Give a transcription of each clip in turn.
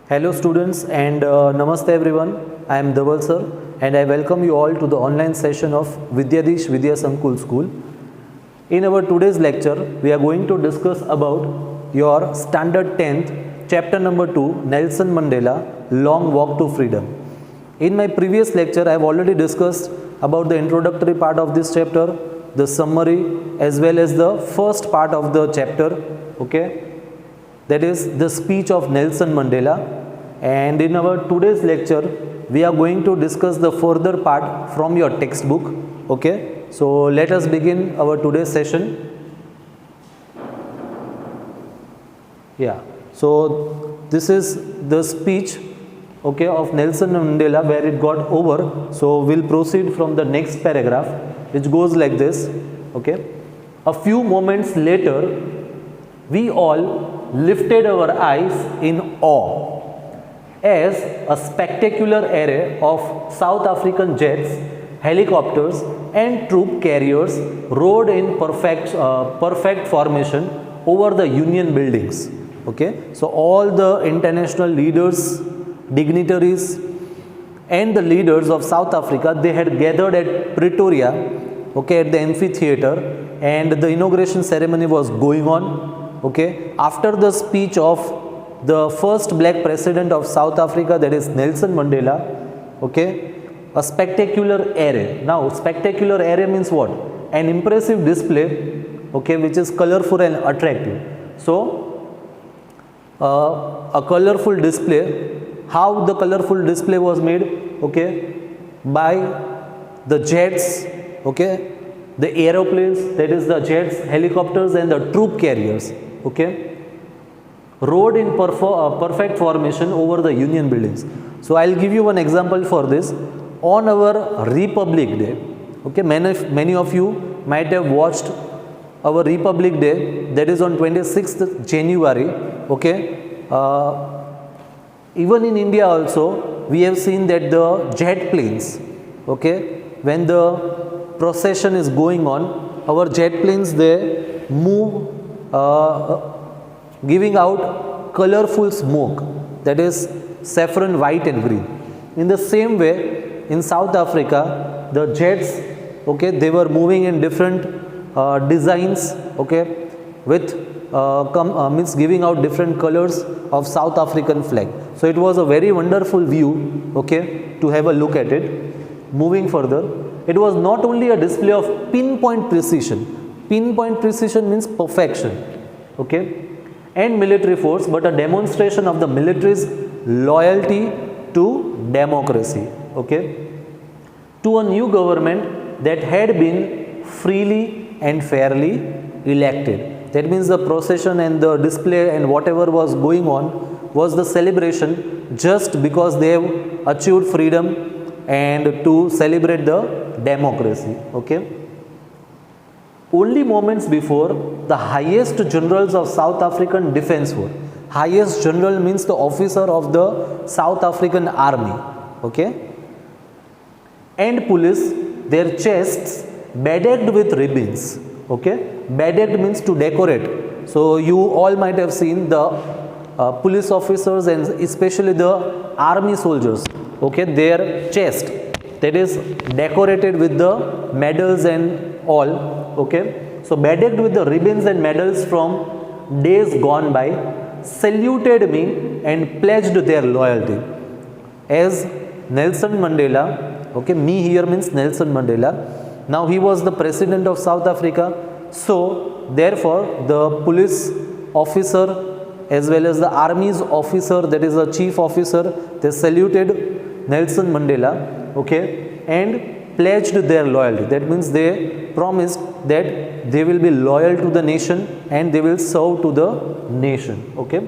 Hello students and Namaste everyone. I am Dhaval sir and I welcome you all to the online session of Vidyadish Vidya Sankul School. In our today's lecture, we are going to discuss about your standard 10th chapter number 2 Nelson Mandela Long Walk to Freedom. In my previous lecture, I have already discussed about the introductory part of this chapter, the summary as well as the first part of the chapter, okay? That is the speech of Nelson Mandela, and in our today's lecture we are going to discuss the further part from your textbook. Okay, so let us begin our today's session. Yeah, so this is the speech, okay, of Nelson Mandela where it got over. So we'll proceed from the next paragraph, which goes like this. Okay, a few moments later we all lifted our eyes in awe as a spectacular array of South African jets, helicopters and troop carriers rode in perfect formation over the Union buildings. Okay, so all the international leaders, dignitaries and the leaders of South Africa, they had gathered at Pretoria, okay, at the amphitheater, and the inauguration ceremony was going on. Okay, after the speech of the first black president of South Africa, that is Nelson Mandela, okay, a spectacular array. Now, spectacular array means what? An impressive display, okay, which is colorful and attractive. So, a colorful display. How the colorful display was made? Okay, by the jets, okay, the aeroplanes, that is the jets, helicopters and the troop carriers, okay, rode in perfect formation over the Union buildings. So I'll give you one example for this. On our Republic Day, okay, many of you might have watched our Republic Day, that is on 26th January, okay. Even in India also, we have seen that the jet planes, okay, when the procession is going on, our jet planes, they move giving out colorful smoke, that is saffron, white and green. In the same way, in South Africa, the jets, okay, they were moving in different designs, okay, with means giving out different colors of South African flag. So it was a very wonderful view, okay, to have a look at it. Moving further, it was not only a display of pinpoint precision. Pinpoint precision means perfection, okay, and military force, but a demonstration of the military's loyalty to democracy, okay, to a new government that had been freely and fairly elected. That means the procession and the display and whatever was going on was the celebration just because they have achieved freedom and to celebrate the democracy, okay. Only moments before, the highest generals of South African Defence Force, highest general means the officer of the South African Army, okay, and police, their chests bedecked with ribbons, okay, bedecked means to decorate. So you all might have seen the police officers and especially the army soldiers, okay, their chest, that is decorated with the medals and all, okay. So bedecked with the ribbons and medals from days gone by, saluted me and pledged their loyalty. As Nelson Mandela, okay, me here means Nelson Mandela, now he was the president of South Africa, so therefore the police officer as well as the army's officer, that is a chief officer, they saluted Nelson Mandela, okay, and pledged their loyalty. That means they promised that they will be loyal to the nation and they will serve to the nation, okay.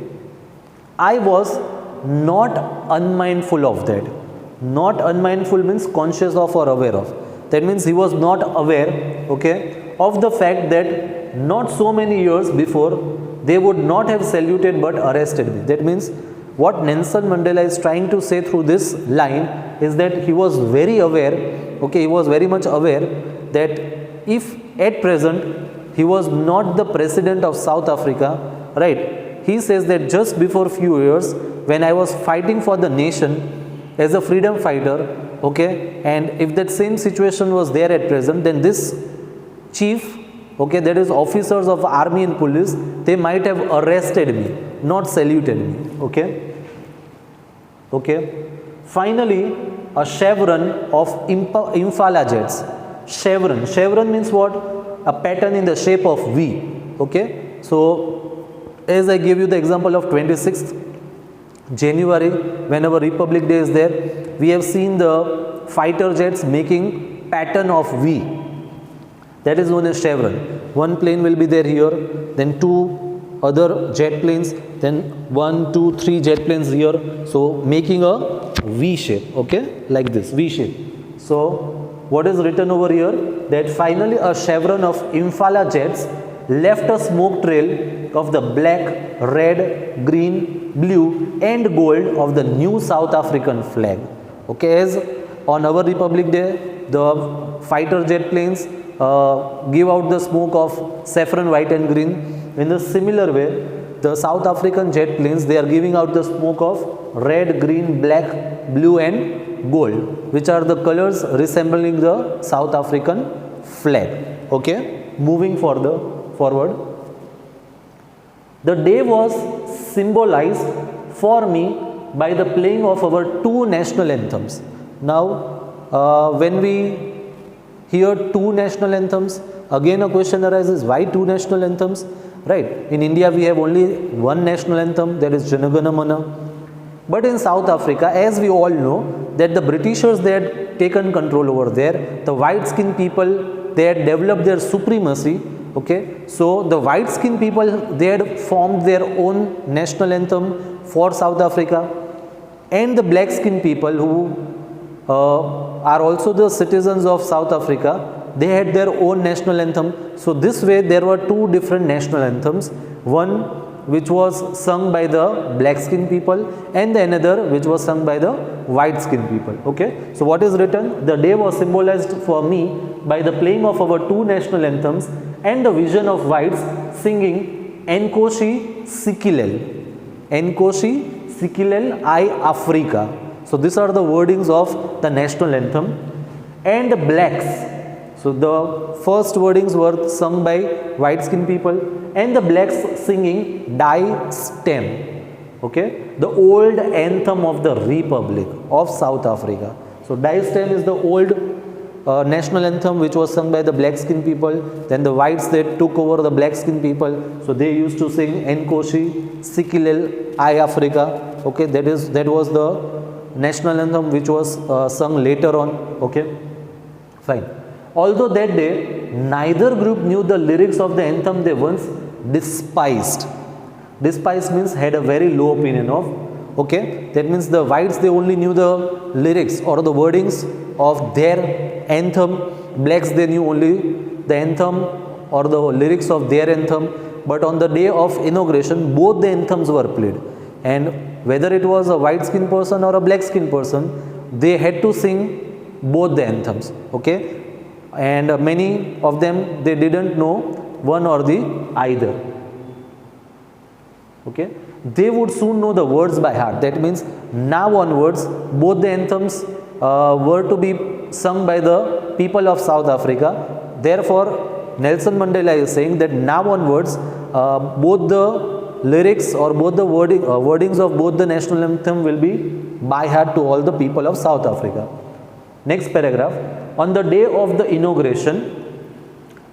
I was not unmindful of that. Not unmindful means conscious of or aware of. That means he was not aware, okay, of the fact that not so many years before they would not have saluted but arrested me. That means what Nelson Mandela is trying to say through this line is that he was very aware, okay, he was very much aware that if at present he was not the president of South Africa, right, he says that just before few years, when I was fighting for the nation as a freedom fighter, okay, and if that same situation was there at present, then this chief, okay, that is officers of army and police, they might have arrested me, not saluted me, okay. Okay. Finally, a chevron of Impala jets. Chevron means what? A pattern in the shape of V. Okay. So, as I gave you the example of 26th January, whenever Republic Day is there, we have seen the fighter jets making pattern of V. That is known as chevron. One plane will be there here, then two other jet planes, then 1, 2, 3 jet planes here, so making a V shape, okay, like this V shape. So what is written over here, that finally a chevron of Impala jets left a smoke trail of the black, red, green, blue and gold of the new South African flag. Okay, as on our Republic Day, the fighter jet planes give out the smoke of saffron, white and green. In the similar way, the South African jet planes, they are giving out the smoke of red, green, black, blue and gold, which are the colors resembling the South African flag. Okay, moving forward. The day was symbolized for me by the playing of our two national anthems. Now, when we hear two national anthems, again a question arises, why two national anthems? Right, in India we have only one national anthem, that is Jana Gana Mana. But in South Africa, as we all know, that the Britishers, they had taken control over there. The white skinned people, they had developed their supremacy. Okay, so the white skinned people, they had formed their own national anthem for South Africa, and the black skinned people who are also the citizens of South Africa, they had their own national anthem. So this way there were two different national anthems, one which was sung by the black skinned people and the another which was sung by the white skinned people. Okay, so what is written, the day was symbolized for me by the playing of our two national anthems and the vision of whites singing Enkosi Sikelel, Enkosi Sikelel I Africa. So these are the wordings of the national anthem. And the blacks, so the first wordings were sung by white skinned people and the blacks singing Die Stem, okay, the old anthem of the Republic of South Africa. So Die Stem is the old national anthem which was sung by the black skinned people. Then the whites, they took over the black skinned people, so they used to sing Enkosi Sikelel I Africa. Okay, that was the national anthem which was sung later on. Okay, fine. Although that day neither group knew the lyrics of the anthem they once despised. Despised means had a very low opinion of. Okay, that means the whites, they only knew the lyrics or the wordings of their anthem. Blacks, they knew only the anthem or the lyrics of their anthem. But on the day of inauguration, both the anthems were played, and whether it was a white skinned person or a black skinned person, they had to sing both the anthems. Okay, and many of them, they didn't know one or the either. Okay, they would soon know the words by heart. That means now onwards both the anthems were to be sung by the people of South Africa. Therefore Nelson Mandela is saying that now onwards both the lyrics or both the wordings of both the national anthem will be by heart to all the people of South Africa. Next paragraph. On the day of the inauguration,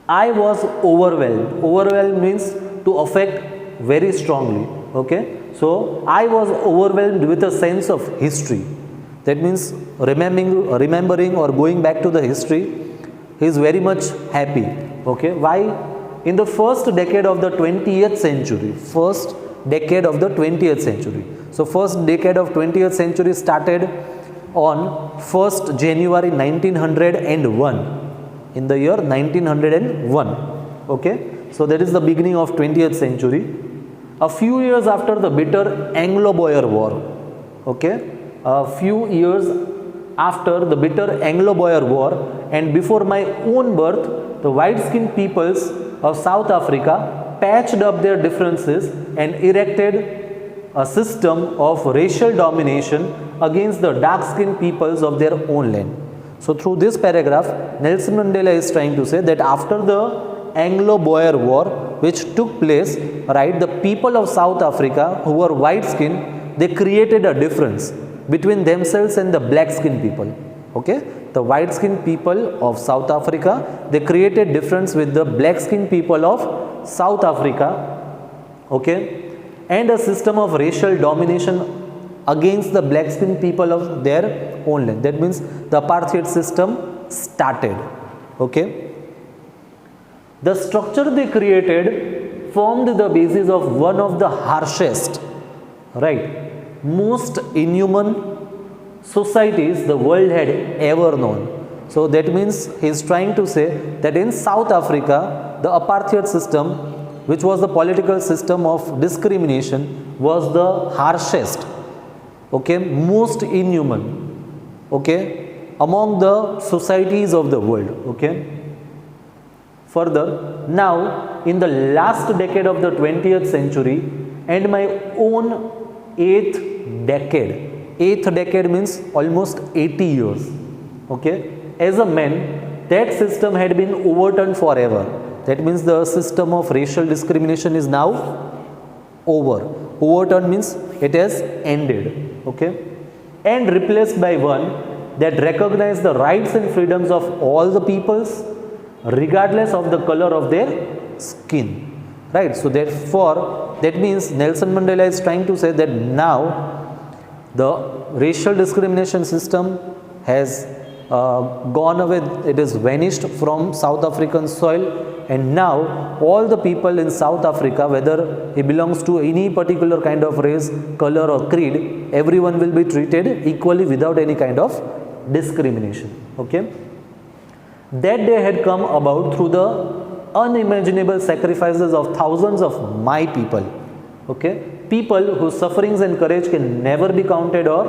I was overwhelmed. Overwhelmed means to affect very strongly. Okay, so I was overwhelmed with a sense of history. That means remembering or going back to the history. He is very much happy. Okay, why? In the first decade of the 20th century, first decade of the 20th century. So first decade of 20th century started on 1st January 1901, in the year 1901. Okay, so that is the beginning of 20th century. A few years after the bitter Anglo-Boer War. Okay, a few years after the bitter Anglo-Boer War and before my own birth, the white-skinned peoples of South Africa patched up their differences and erected a system of racial domination against the dark-skinned peoples of their own land. So through this paragraph, Nelson Mandela is trying to say that after the Anglo-Boer War, which took place, right, the people of South Africa who were white-skinned, they created a difference between themselves and the black-skinned people. Okay, the white-skinned people of South Africa, they created difference with the black-skinned people of South Africa. Okay, and a system of racial domination against the black-skinned people of their own land. That means the apartheid system started. Okay, the structure they created formed the basis of one of the harshest, right, most inhuman societies the world had ever known. So that means he is trying to say that in South Africa, the apartheid system, which was the political system of discrimination, was the harshest, okay, most inhuman, okay, among the societies of the world. Okay. Further, now in the last decade of the 20th century and my own eighth decade means almost 80 years. Okay, as a man, that system had been overturned forever. That means the system of racial discrimination is now over. Overturned means it has ended. Okay, and replaced by one that recognizes the rights and freedoms of all the peoples, regardless of the color of their skin, right? So therefore, that means Nelson Mandela is trying to say that now the racial discrimination system has gone away, it is vanished from South African soil, and now all the people in South Africa, whether he belongs to any particular kind of race, color or creed, everyone will be treated equally without any kind of discrimination. Okay, that day had come about through the unimaginable sacrifices of thousands of my people. Okay, people whose sufferings and courage can never be counted or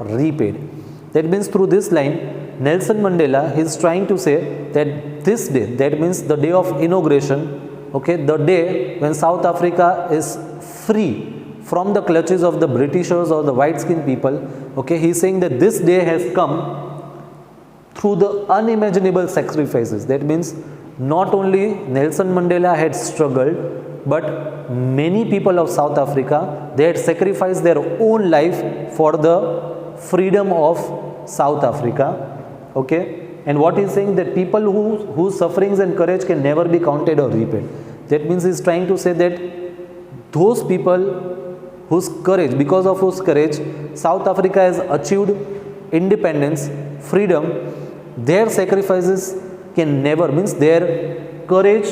repaid. That means through this line, Nelson Mandela is trying to say that this day, that means the day of inauguration, okay, the day when South Africa is free from the clutches of the Britishers or the white-skinned people, okay, he is saying that this day has come through the unimaginable sacrifices. That means not only Nelson Mandela had struggled, but many people of South Africa, they had sacrificed their own life for the freedom of South Africa. Okay, and what he is saying that people whose sufferings and courage can never be counted or repaid. That means he is trying to say that those people whose courage, because of whose courage South Africa has achieved independence, freedom, their sacrifices can never, means their courage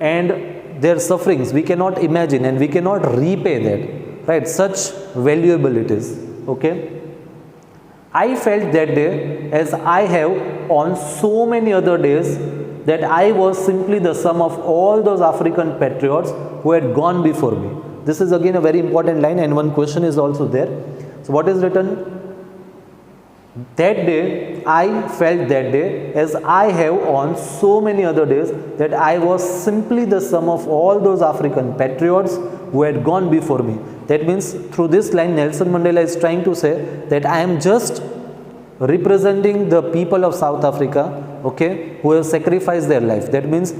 and their sufferings, we cannot imagine and we cannot repay that, right? Such valuable it is. Okay, I felt that day, as I have on so many other days, that I was simply the sum of all those African patriots who had gone before me. This is again a very important line, and one question is also there. So what is written? That day, I felt that day, as I have on so many other days, that I was simply the sum of all those African patriots who had gone before me. That means through this line, Nelson Mandela is trying to say that I am just representing the people of South Africa, okay, who have sacrificed their life. That means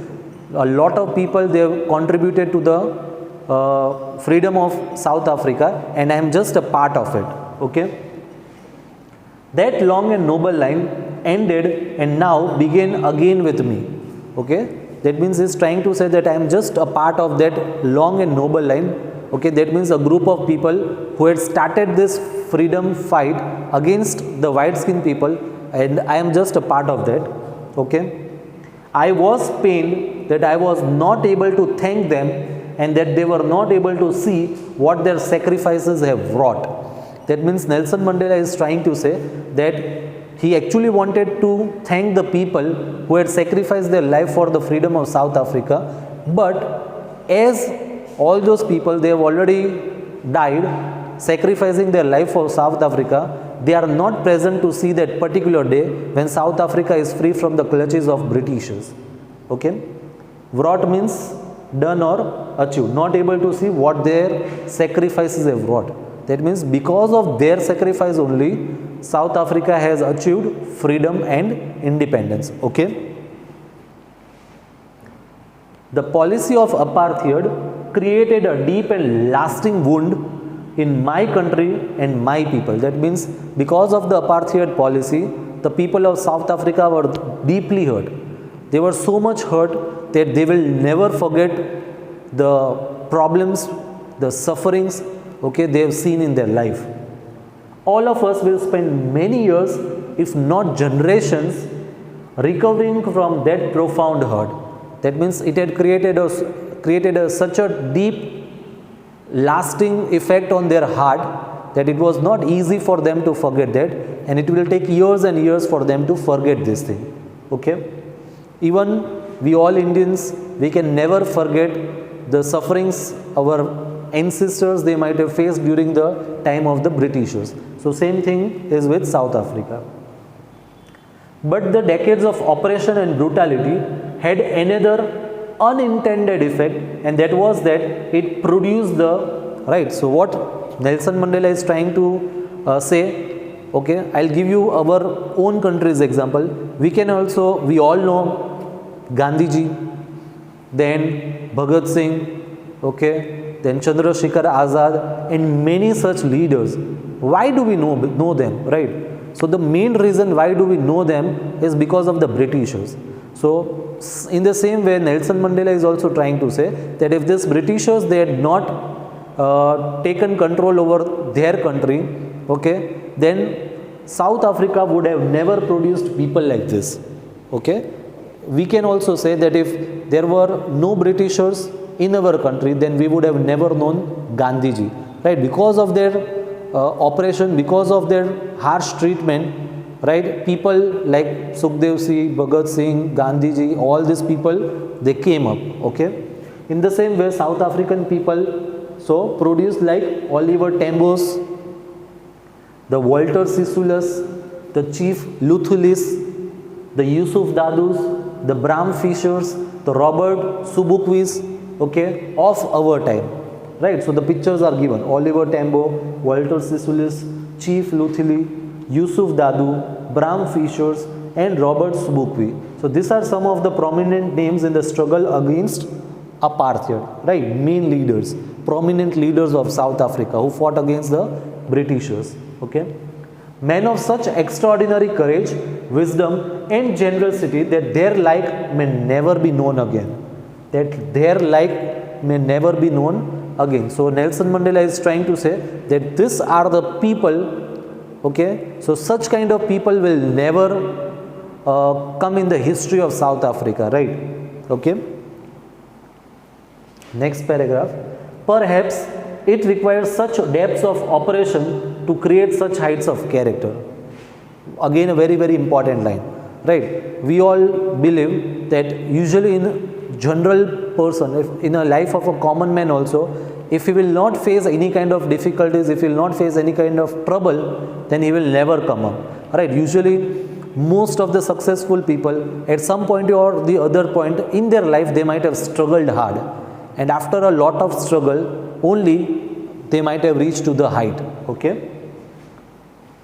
a lot of people, they have contributed to the freedom of South Africa, and I am just a part of it. Okay. That long and noble line ended and now began again with me. Okay, that means he is trying to say that I am just a part of that long and noble line. Okay, that means a group of people who had started this freedom fight against the white-skinned people, and I am just a part of that. Okay, I was pained that I was not able to thank them and that they were not able to see what their sacrifices have wrought. That means Nelson Mandela is trying to say that he actually wanted to thank the people who had sacrificed their life for the freedom of South Africa, but as all those people, they have already died sacrificing their life for South Africa, they are not present to see that particular day when South Africa is free from the clutches of Britishers. Okay, wrought means done or achieved, not able to see what their sacrifices have wrought. That means because of their sacrifice only, South Africa has achieved freedom and independence. Okay. The policy of apartheid created a deep and lasting wound in my country and my people. That means because of the apartheid policy, the people of South Africa were deeply hurt. They were so much hurt that they will never forget the problems, the sufferings, okay, they have seen in their life. All of us will spend many years, if not generations, recovering from that profound hurt. That means it had created such a deep, lasting effect on their heart that it was not easy for them to forget that, and it will take years and years for them to forget this thing. Okay. Even we all Indians, we can never forget the sufferings our ancestors they might have faced during the time of the Britishers. So same thing is with South Africa. But the decades of oppression and brutality had another unintended effect, and that was that it produced the right. So what Nelson Mandela is trying to say, okay, I'll give you our own country's example. We all know Gandhiji, then Bhagat Singh, okay, then Chandrasekhar Azad, and many such leaders. Why do we know them, right? So the main reason why do we know them is because of the Britishers. So in the same way, Nelson Mandela is also trying to say that if these Britishers, they had not taken control over their country, okay, then South Africa would have never produced people like this. Okay. We can also say that if there were no Britishers in our country, then we would have never known Gandhiji, right? Because of their oppression, because of their harsh treatment, right? People like Sukhdev Singh, Bhagat Singh, Gandhiji, all these people, they came up. Okay. In the same way, South African people so produced like Oliver Tambo's, the Walter Sisulu's, the Chief Luthulis, the Yusuf Dadus, the Bram Fishers, the Robert Subukwis, okay, of our time, right? So the pictures are given: Oliver Tambo, Walter Sisulu's, Chief Luthuli, Yusuf Dadu, Bram Fishers, and Robert Subukwi. So these are some of the prominent names in the struggle against apartheid, right? Main leaders, prominent leaders of South Africa who fought against the Britishers. Okay. Men of such extraordinary courage, wisdom, and generosity that their like may never be known again. That their like may never be known again. So Nelson Mandela is trying to say that these are the people, okay, so such kind of people will never come in the history of South Africa, right? Okay. Next paragraph. Perhaps it requires such depths of operation to create such heights of character. Again, a very, very important line, right? We all believe that usually in general person, if in a life of a common man also, if he will not face any kind of difficulties, if he will not face any kind of trouble, then he will never come up, right? Usually, most of the successful people at some point or the other point in their life, they might have struggled hard, and after a lot of struggle, only they might have reached to the height. Okay.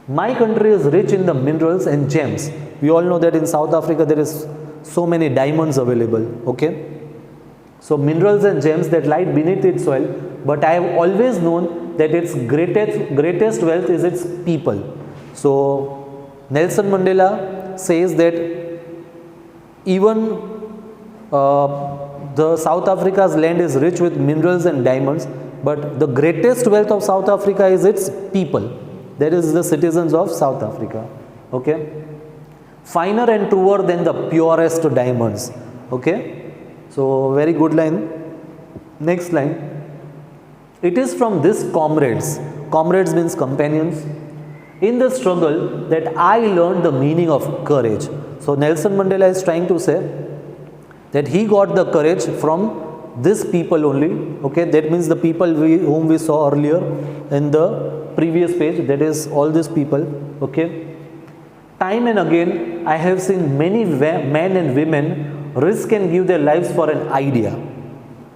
My country is rich in the minerals and gems. We all know that in South Africa there is so many diamonds available. Okay. So minerals and gems that lie beneath its soil, but I have always known that its greatest wealth is its people. So Nelson Mandela says that even the South Africa's land is rich with minerals and diamonds, but the greatest wealth of South Africa is its people. That is the citizens of South Africa. Okay. Finer and truer than the purest diamonds. Okay. So very good line. Next line. It is from these comrades. Comrades means companions. In the struggle that I learned the meaning of courage. So Nelson Mandela is trying to say that he got the courage from these people only. Okay, that means the people whom we saw earlier in the previous page, that is all these people. Okay, time and again I have seen many men and women risk and give their lives for an idea.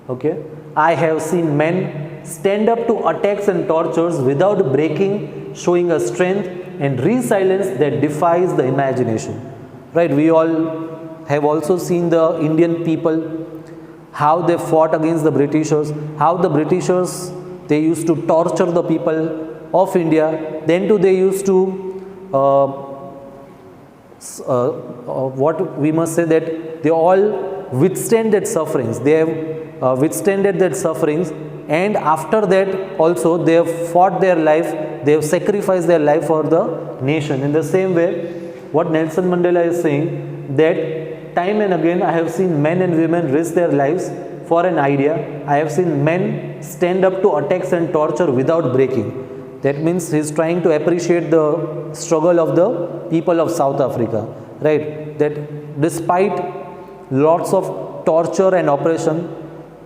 Okay, I have seen men stand up to attacks and tortures without breaking, showing a strength and resilience that defies the imagination. Right, we all have also seen the Indian people, how they fought against the Britishers, how the Britishers, they used to torture the people of India. Then too they used to uh, what we must say, that they all withstand that sufferings. They have withstanded that sufferings, and after that also they have fought their life, they have sacrificed their life for the nation. In the same way, what Nelson Mandela is saying, that time and again I have seen men and women risk their lives for an idea. I have seen men stand up to attacks and torture without breaking. That means he is trying to appreciate the struggle of the people of South Africa, right? That despite lots of torture and oppression,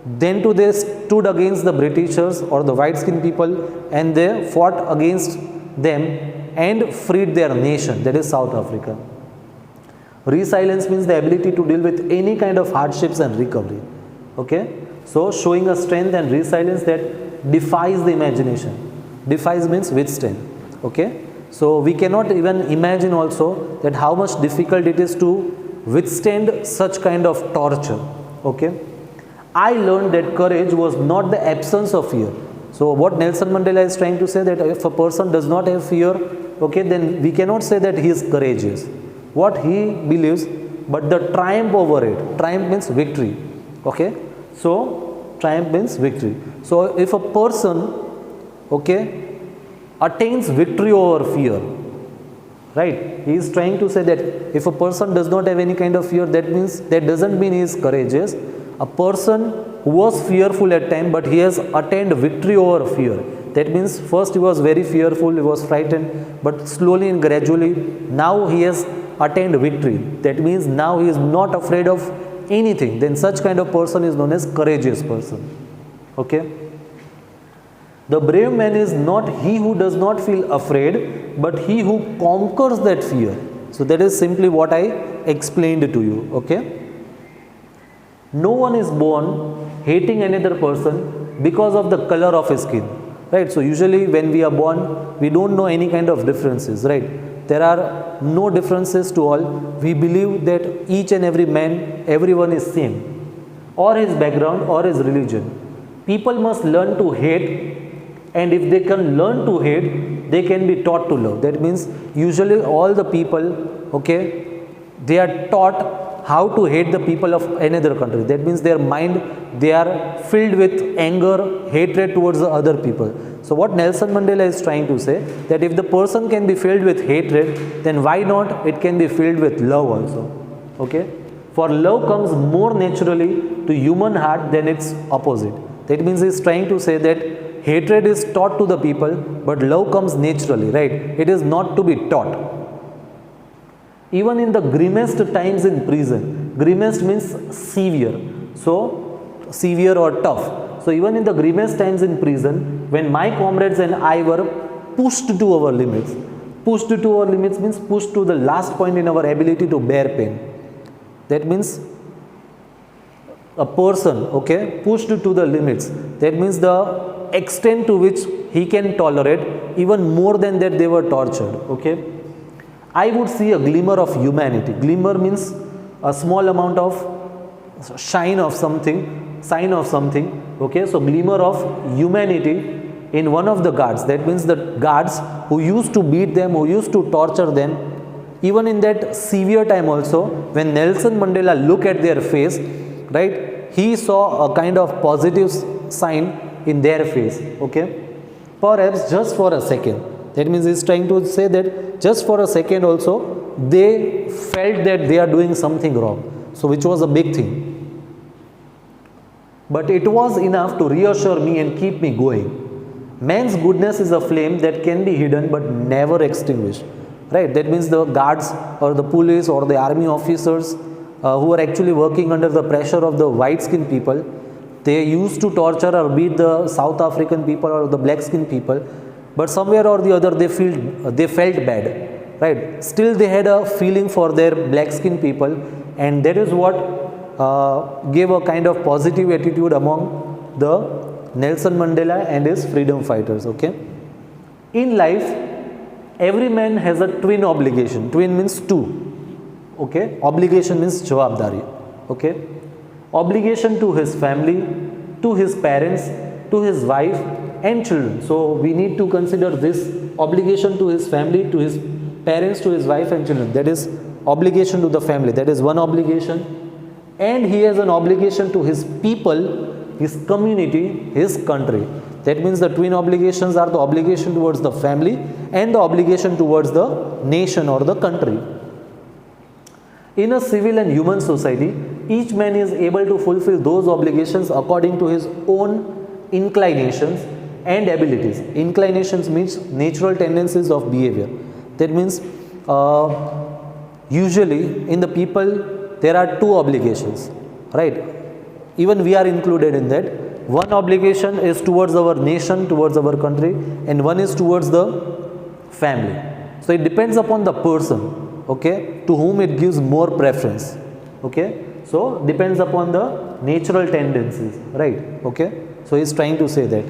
then too they stood against the Britishers or the white skinned people, and they fought against them and freed their nation, that is South Africa. Resilience means the ability to deal with any kind of hardships and recovery. Okay, so showing a strength and resilience that defies the imagination. Defies means withstand. Okay, so we cannot even imagine also that how much difficult it is to withstand such kind of torture. Okay, I learned that courage was not the absence of fear. So what Nelson Mandela is trying to say, that if a person does not have fear, okay, then we cannot say that he is courageous. What he believes, but the triumph over it. Triumph means victory. Okay, so triumph means victory. So if a person, okay, attains victory over fear, right, he is trying to say that if a person does not have any kind of fear, that means, that doesn't mean he is courageous. A person who was fearful at time, but he has attained victory over fear. That means first he was very fearful, he was frightened, but slowly and gradually now he has attained victory. That means now he is not afraid of anything. Then such kind of person is known as courageous person. Okay, the brave man is not he who does not feel afraid, but he who conquers that fear. So that is simply what I explained to you. Okay, no one is born hating another person because of the color of his skin, right? So usually when we are born, we don't know any kind of differences, right? There are no differences to all. We believe that each and every man, everyone is same, or his background or his religion. People must learn to hate, and if they can learn to hate, they can be taught to love. That means usually all the people, okay, they are taught how to hate the people of another country. That means their mind, they are filled with anger, hatred towards the other people. So what Nelson Mandela is trying to say, that if the person can be filled with hatred, then why not it can be filled with love also. Okay, for love comes more naturally to human heart than its opposite. That means he is trying to say that hatred is taught to the people, but love comes naturally, right? It is not to be taught. Even in the grimmest times in prison, grimmest means severe, so severe or tough. So even in the grimmest times in prison, when my comrades and I were pushed to our limits, pushed to our limits means pushed to the last point in our ability to bear pain. That means a person, okay, pushed to the limits. That means the extent to which he can tolerate, even more than that they were tortured. Okay, I would see a glimmer of humanity. Glimmer means a small amount of shine of something, sign of something. Okay, so glimmer of humanity in one of the guards. That means the guards who used to beat them, who used to torture them, even in that severe time also, when Nelson Mandela looked at their face, right, he saw a kind of positive sign in their face. Okay, perhaps just for a second. That means he is trying to say that just for a second also they felt that they are doing something wrong, so which was a big thing. But it was enough to reassure me and keep me going. Man's goodness is a flame that can be hidden but never extinguished. Right? That means the guards or the police or the army officers who are actually working under the pressure of the white skinned people, they used to torture or beat the South African people or the black skinned people. But somewhere or the other they felt bad, right? Still they had a feeling for their black skinned people, and that is what gave a kind of positive attitude among the Nelson Mandela and his freedom fighters. Okay. In life, every man has a twin obligation. Twin means two. Okay. Obligation means jawabdari. Okay. Obligation to his family, to his parents, to his wife and children. So we need to consider this obligation to his family, to his parents, to his wife and children. That is obligation to the family. That is one obligation. And he has an obligation to his people, his community, his country. That means the twin obligations are the obligation towards the family and the obligation towards the nation or the country. In a civil and human society, each man is able to fulfill those obligations according to his own inclinations and abilities. Inclinations means natural tendencies of behavior. That means usually in the people there are two obligations, right? Even we are included in that. One obligation is towards our nation, towards our country, and one is towards the family. So it depends upon the person, okay, to whom it gives more preference. Okay, so depends upon the natural tendencies, right? Okay, so he's trying to say that.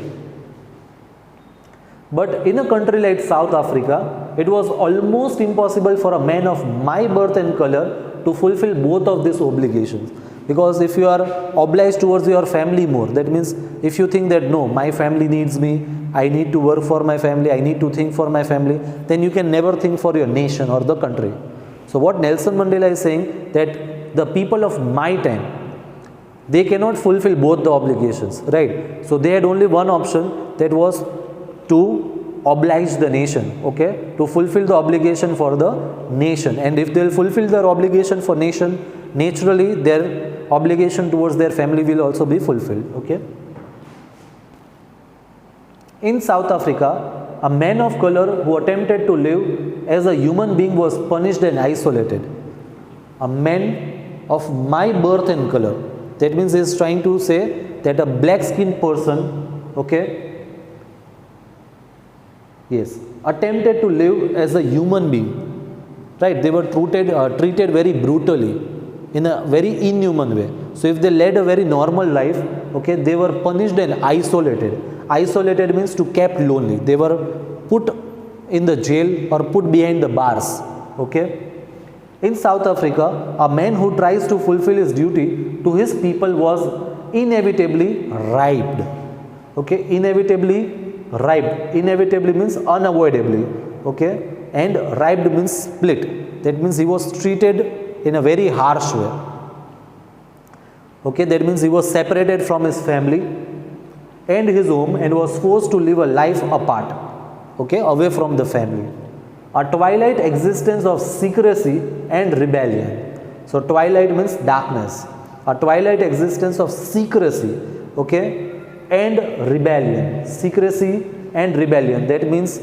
But in a country like South Africa, it was almost impossible for a man of my birth and color to fulfill both of these obligations. Because if you are obliged towards your family more, that means if you think that no, my family needs me, I need to work for my family, I need to think for my family, then you can never think for your nation or the country. So what Nelson Mandela is saying, that the people of my time, they cannot fulfill both the obligations, right? So they had only one option, that was to oblige the nation, okay, to fulfill the obligation for the nation. And if they will fulfill their obligation for nation, naturally their obligation towards their family will also be fulfilled. Okay. In South Africa, a man of color who attempted to live as a human being was punished and isolated. A man of my birth and color, that means he is trying to say that a black skinned person, okay, yes, attempted to live as a human being, right? They were treated very brutally, in a very inhuman way. So if they led a very normal life, okay, they were punished and isolated. Isolated means to kept lonely. They were put in the jail or put behind the bars. Okay. In South Africa, a man who tries to fulfill his duty to his people was inevitably bribed. Okay, inevitably bribed. Inevitably means unavoidably. Okay, and bribed means split. That means he was treated in a very harsh way. Okay, that means he was separated from his family and his home and was forced to live a life apart, okay, away from the family. A twilight existence of secrecy and rebellion. So twilight means darkness. A twilight existence of secrecy, okay, and rebellion. Secrecy and rebellion. That means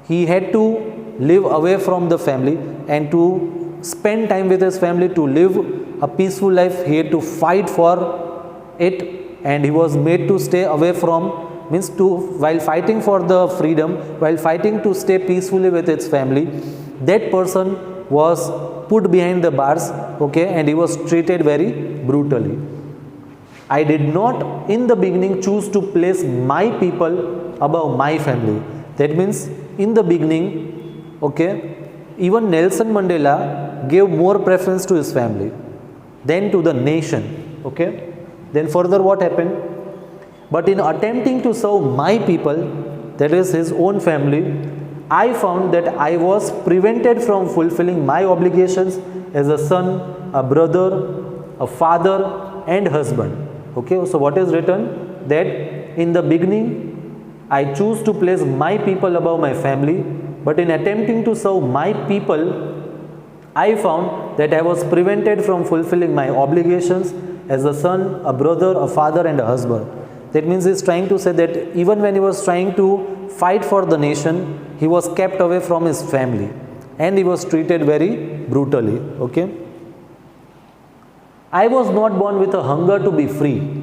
he had to live away from the family and to spend time with his family, to live a peaceful life. He had to fight for it, and he was made to stay away from, means to, while fighting for the freedom, while fighting to stay peacefully with his family, that person was put behind the bars, okay, and he was treated very brutally. I did not in the beginning choose to place my people above my family. That means in the beginning, okay, even Nelson Mandela gave more preference to his family than to the nation. Okay. Then further what happened? But in attempting to serve my people, that is his own family, I found that I was prevented from fulfilling my obligations as a son, a brother, a father and husband. Okay. So what is written? That in the beginning I choose to place my people above my family, but in attempting to serve my people, I found that I was prevented from fulfilling my obligations as a son, a brother, a father and a husband. That means he is trying to say that even when he was trying to fight for the nation, he was kept away from his family and he was treated very brutally. Okay. I was not born with a hunger to be free.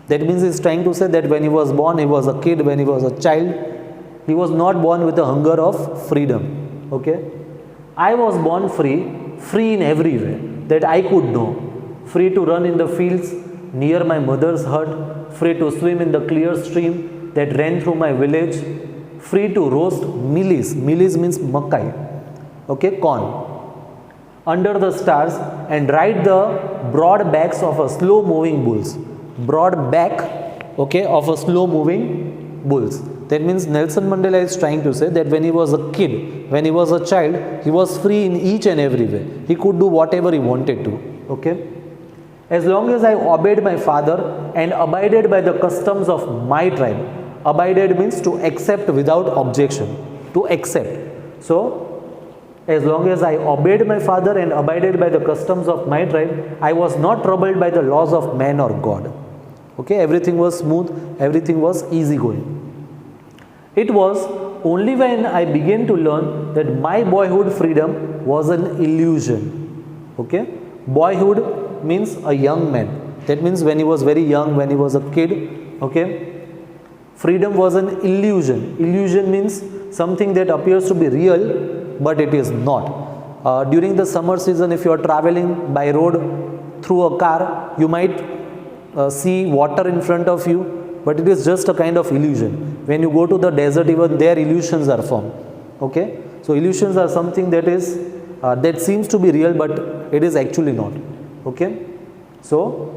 That means he is trying to say that when he was born, he was a kid, when he was a child, he was not born with a hunger of freedom. Okay. I was born free in every way. that I could know. Free to run in the fields near my mother's hut, free to swim in the clear stream that ran through my village, free to roast mealies. Mealies means makai, okay, corn, under the stars and ride the broad backs of a slow moving bulls. Broad back, okay, of a slow moving bulls. That means Nelson Mandela is trying to say that when he was a kid, when he was a child, he was free in each and every way. He could do whatever he wanted to, okay. As long as I obeyed my father and abided by the customs of my tribe. Abided means to accept without objection, to accept. So, as long as I obeyed my father and abided by the customs of my tribe, I was not troubled by the laws of man or God. Okay, everything was smooth, everything was easy going. It was only when I began to learn that my boyhood freedom was an illusion. Okay, boyhood means a young man. That means when he was very young, when he was a kid, okay, freedom was an illusion. Illusion means something that appears to be real, but it is not. During the summer season, if you are traveling by road through a car, you might see water in front of you, but it is just a kind of illusion. When you go to the desert, even there illusions are formed. Okay, so illusions are something that is that seems to be real, but it is actually not. Okay, so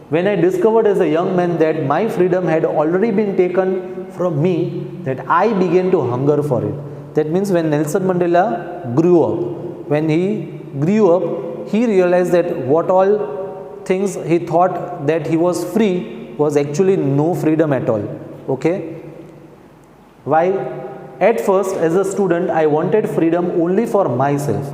when I discovered as a young man that my freedom had already been taken from me, that I began to hunger for it. That means when Nelson Mandela grew up, when he grew up, he realized that what all things he thought that he was free was actually no freedom at all. Okay, why? At first, as a student, I wanted freedom only for myself.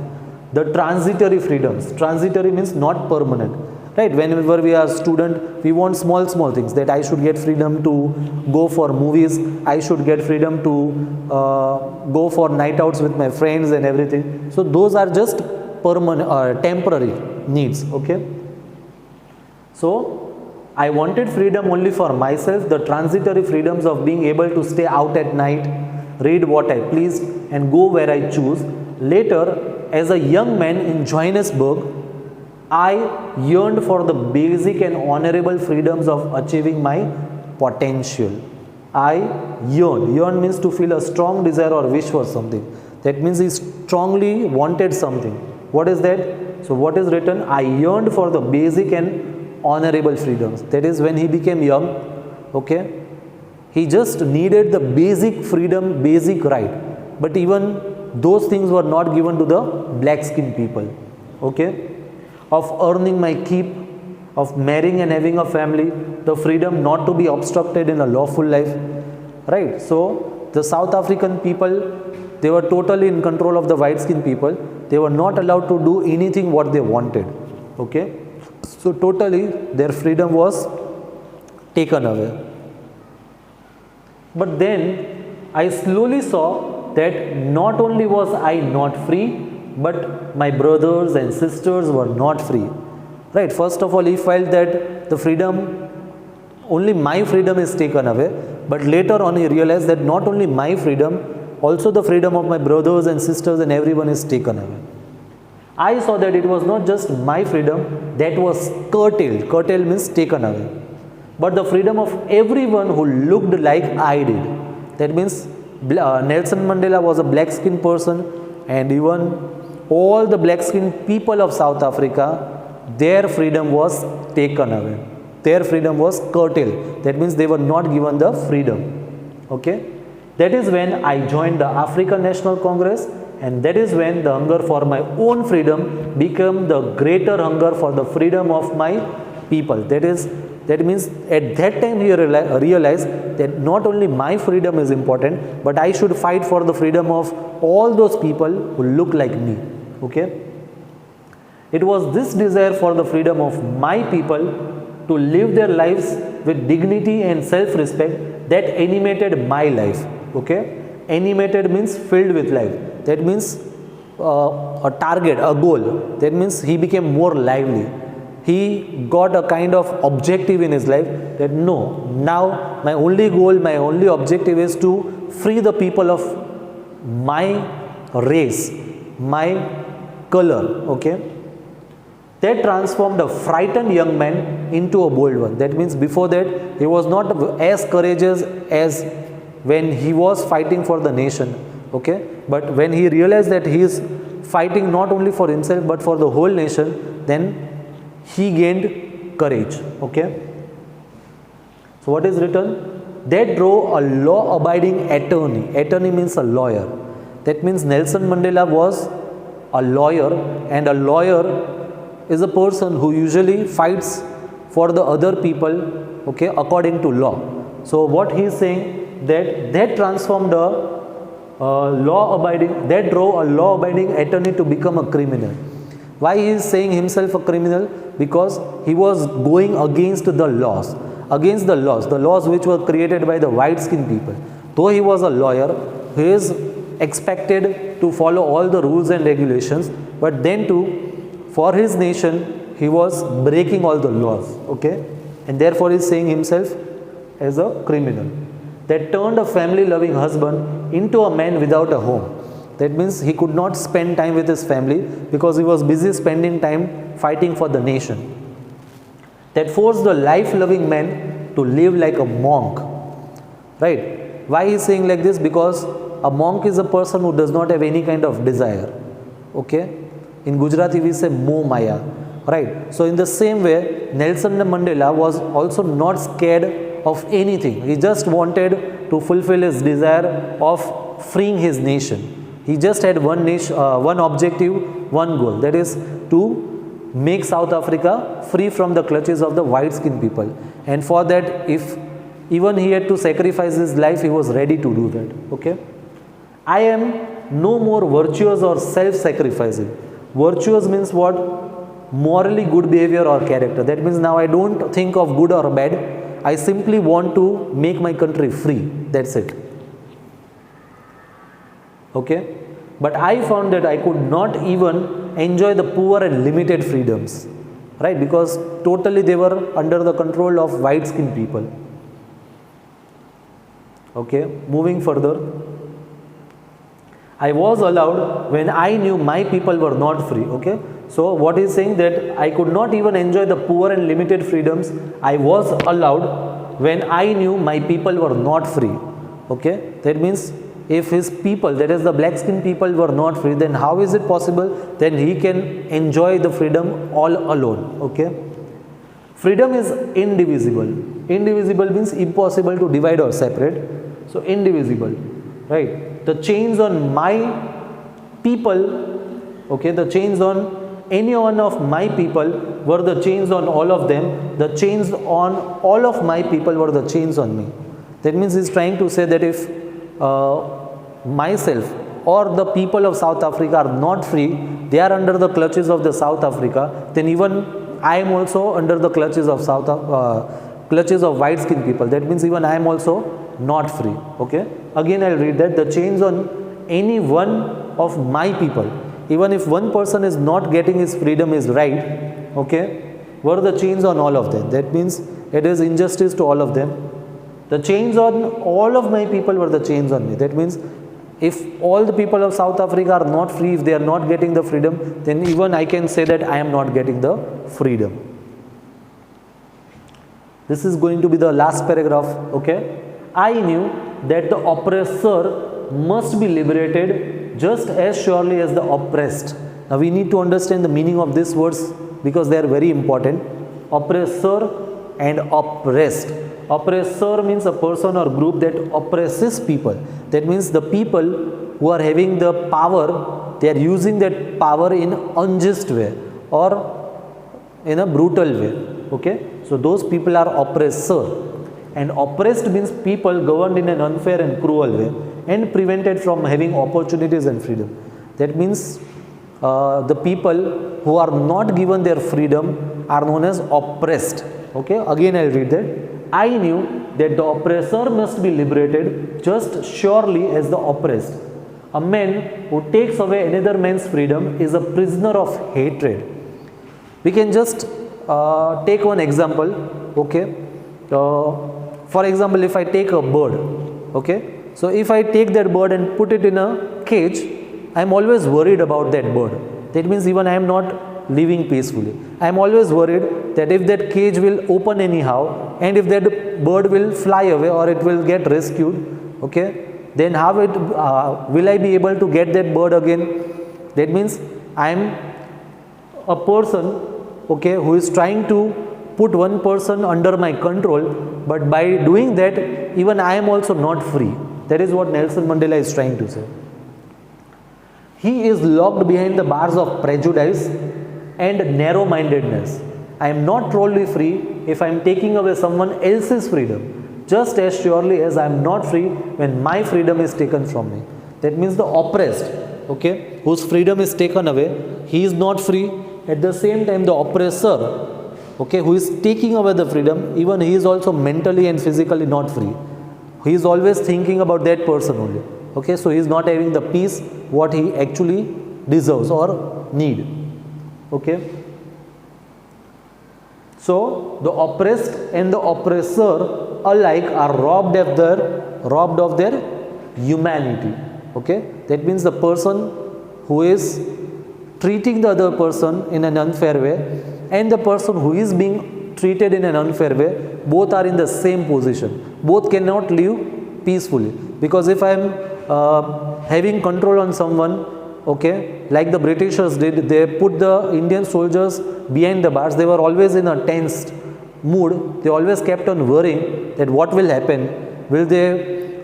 The transitory freedoms. Transitory means not permanent. Right? Whenever we are student, we want small things, that I should get freedom to go for movies, I should get freedom to go for night outs with my friends and everything. So those are just permanent, temporary needs. Okay. So I wanted freedom only for myself, the transitory freedoms of being able to stay out at night, read what I pleased and go where I choose. Later, as a young man in Johannesburg, I yearned for the basic and honorable freedoms of achieving my potential. I yearned. Yearn means to feel a strong desire or wish for something. That means he strongly wanted something. What is that? So what is written? I yearned for the basic and honorable freedoms. That is when he became young, okay, he just needed the basic freedom, basic right. But even those things were not given to the black skinned people. Okay, of earning my keep, of marrying and having a family, the freedom not to be obstructed in a lawful life. Right. So the South African people, they were totally in control of the white skinned people. They were not allowed to do anything what they wanted. Okay. So totally their freedom was taken away. But then I slowly saw that not only was I not free, but my brothers and sisters were not free. Right, first of all he felt that the freedom, only my freedom is taken away, but later on he realized that not only my freedom, also the freedom of my brothers and sisters and everyone is taken away. I saw that it was not just my freedom that was curtailed. Curtailed means taken away. But the freedom of everyone who looked like I did. That means Nelson Mandela was a black skinned person, and even all the black skinned people of South Africa, their freedom was taken away. Their freedom was curtailed. That means they were not given the freedom. Okay. That is when I joined the African National Congress. And that is when the hunger for my own freedom became the greater hunger for the freedom of my people. That means at that time he realized that not only my freedom is important, but I should fight for the freedom of all those people who look like me. Okay. It was this desire for the freedom of my people to live their lives with dignity and self-respect that animated my life. Okay. Animated means filled with life. That means a target, a goal. That means he became more lively. He got a kind of objective in his life that no, now my only goal, my only objective is to free the people of my race, my color. Okay. that transformed a frightened young man into a bold one. That means before that he was not as courageous as when he was fighting for the nation, okay, but when he realized that he is fighting not only for himself but for the whole nation, then he gained courage, okay. So what is written? That drove a law-abiding attorney. Attorney means a lawyer. That means Nelson Mandela was a lawyer, and a lawyer is a person who usually fights for the other people, okay, according to law. So what he is saying, that transformed a that drove a law-abiding attorney to become a criminal. Why he is saying himself a criminal? Because he was going against the laws. The laws which were created by the white-skinned people. Though he was a lawyer, he is expected to follow all the rules and regulations, but then too, for his nation, he was breaking all the laws, okay, and therefore he is saying himself as a criminal. That turned a family-loving husband into a man without a home. That means he could not spend time with his family because he was busy spending time fighting for the nation. That forced the life-loving man to live like a monk, right? Why he is saying like this? Because a monk is a person who does not have any kind of desire, okay. In Gujarati we say moh maya, right? So in the same way, Nelson Mandela was also not scared of anything. He just wanted to fulfill his desire of freeing his nation. He just had one objective, one goal, that is to make South Africa free from the clutches of the white-skinned people. And for that, if even he had to sacrifice his life, he was ready to do that, okay. I am no more virtuous or self-sacrificing. Virtuous means what? Morally good behavior or character. That means now I don't think of good or bad. I simply want to make my country free. That's it. Okay? But I found that I could not even enjoy the poor and limited freedoms. Right? Because totally they were under the control of white-skinned people. Okay? Moving further. I was allowed when I knew my people were not free, okay. So what he is saying, that I could not even enjoy the poor and limited freedoms I was allowed when I knew my people were not free, okay. That means if his people, that is the black skinned people, were not free, then how is it possible then he can enjoy the freedom all alone, okay. Freedom is indivisible. Indivisible means impossible to divide or separate. So indivisible, right. The chains on my people, okay, the chains on any one of my people were the chains on all of them. The chains on all of my people were the chains on me. That means he's trying to say that if myself or the people of South Africa are not free, they are under the clutches of the South Africa, then even I am also under the clutches of clutches of white-skinned people. That means even I am also not free, okay. Again I'll read that. The chains on any one of my people, even if one person is not getting his freedom is right, okay, were the chains on all of them. That means it is injustice to all of them. The chains on all of my people were the chains on me. That means if all the people of South Africa are not free, if they are not getting the freedom, then even I can say that I am not getting the freedom. This is going to be the last paragraph, okay. I knew that the oppressor must be liberated just as surely as the oppressed. Now we need to understand the meaning of these words because they are very important. Oppressor and oppressed. Oppressor means a person or group that oppresses people. That means the people who are having the power, they are using that power in unjust way or in a brutal way, okay. So those people are oppressor. And oppressed means people governed in an unfair and cruel way and prevented from having opportunities and freedom. That means the people who are not given their freedom are known as oppressed. Okay, again I'll read that. I knew that the oppressor must be liberated just surely as the oppressed. A man who takes away another man's freedom is a prisoner of hatred. We can just take one example, okay. For example, if I take a bird, okay, so if I take that bird and put it in a cage, I am always worried about that bird. That means even I am not living peacefully. I am always worried that if that cage will open anyhow, and if that bird will fly away or it will get rescued, okay, then how it will I be able to get that bird again? That means I am a person, okay, who is trying to put one person under my control, but by doing that, even I am also not free. That is what Nelson Mandela is trying to say. He is locked behind the bars of prejudice and narrow-mindedness. I am not truly free if I am taking away someone else's freedom, just as surely as I am not free when my freedom is taken from me. That means the oppressed, okay, whose freedom is taken away, he is not free. At the same time, the oppressor, okay, who is taking away the freedom, even he is also mentally and physically not free. He is always thinking about that person only. Okay, so he is not having the peace what he actually deserves or need. Okay. So the oppressed and the oppressor alike are robbed of their humanity. Okay, that means the person who is treating the other person in an unfair way and the person who is being treated in an unfair way, both are in the same position. Both cannot live peacefully, because if I am having control on someone, okay, like the Britishers did, they put the Indian soldiers behind the bars. They were always in a tensed mood. They always kept on worrying that what will happen. Will they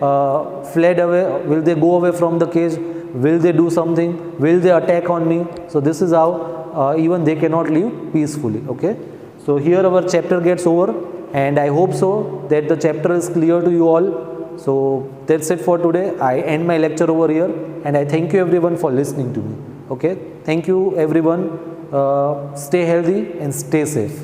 fled away? Will they go away from the cage? Will they do something? Will they attack on me? So this is how even they cannot live peacefully. Okay. So here our chapter gets over, and I hope so that the chapter is clear to you all. So that's it for today. I end my lecture over here, and I thank you everyone for listening to me. Okay. Thank you everyone. Stay healthy and stay safe.